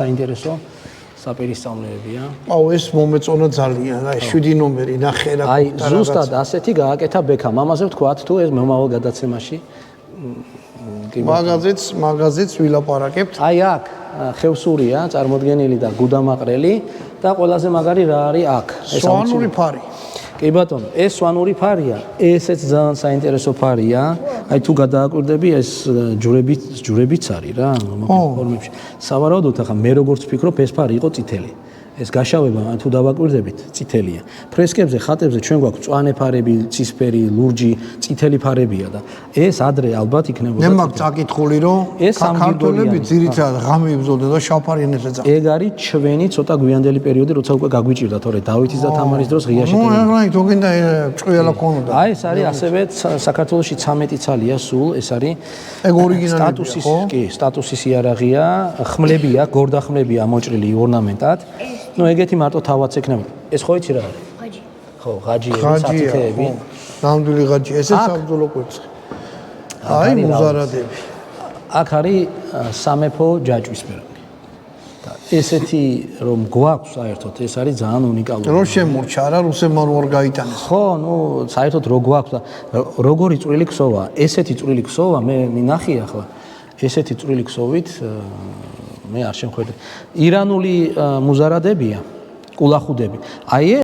საინტერესო საპირისწავლეებია. აუ ეს მომეწონა ძალიან, აი 7 ნომერი ნახე რა. აი ზუსტად ასეთი გააკეთა ბექა. მამაზე ვთქვათ თუ ეს მომავალ გადაცემაში მაგაზეც ვილაპარაკებთ. აი აქ ხევსურია წარმოდგენილი და გუდამაყრელი და ყველაზე მაგარი რა არის აქ? ეს სვანური ფარი. კი ბატონო, ეს სვანური ფარია, ესეც ძალიან საინტერესო ფარია. აი თუ გადააკვირდები ეს ჯვრებიც არის რა, ფორმებში. სავარაუდოდ ახლა მე როგორც ვფიქრობ, ეს ფარი იყო წითელი. ეს გაშავება თუ დავაკვირდებით, წითელია. ფრესკებზე, ხატებზე ჩვენ გვაქვს მწვანე ფარები, ცისფერი, ლურჯი, წითელი ფარებია და ეს ადრე ალბათ იქნებოდა. მე მაქვს წაკითხული, რომ ქართველები ძირითადად ღამე იბრძოლდნენ და შავფარი ენებს ეძახდნენ. ეგ არის ჩვენი ცოტა გვიანდელი პერიოდი, როცა უკვე გაგვიჭირდა, თორე დავითის და თამარის დროს ღიაში ნუ რა თქმა უნდა ჭყიალა ქონოდა. აი ეს არის ასევე საქართველოში 13 ცალია სულ, ეს არის ეგ ორიგინალია, ხო? კი, სტატუსის იარაღია, ხმლებია, გორდახმლებია მოჭრილი ორნამენტად. ნუ ეგეთი მარტო თავაც ექნება. ეს ხო იცი რა არის? ღაჯი. ხო, ღაჯიები, სათითეები. ნამდვილი ღაჯი, ესე საბრძოლო კვერცხი. აი მუზარადები. აქ არის სამეფო ჯაჭვისფერები. და ესეთი რომ გვაქვს საერთოდ, ეს არის ძალიან უნიკალური. რომ შემურჩა რა რუსებმა რო არ გაიტანეს. ხო, ნუ საერთოდ რო გვაქვს და როგორი წვრილი ქსოვა, ესეთი წვრილი ქსოვა მე მინახი ახლა. ესეთი წვრილი ქსოვით მე არ შემხედრე. ირანული მუზარადებია, კულახუდები. აი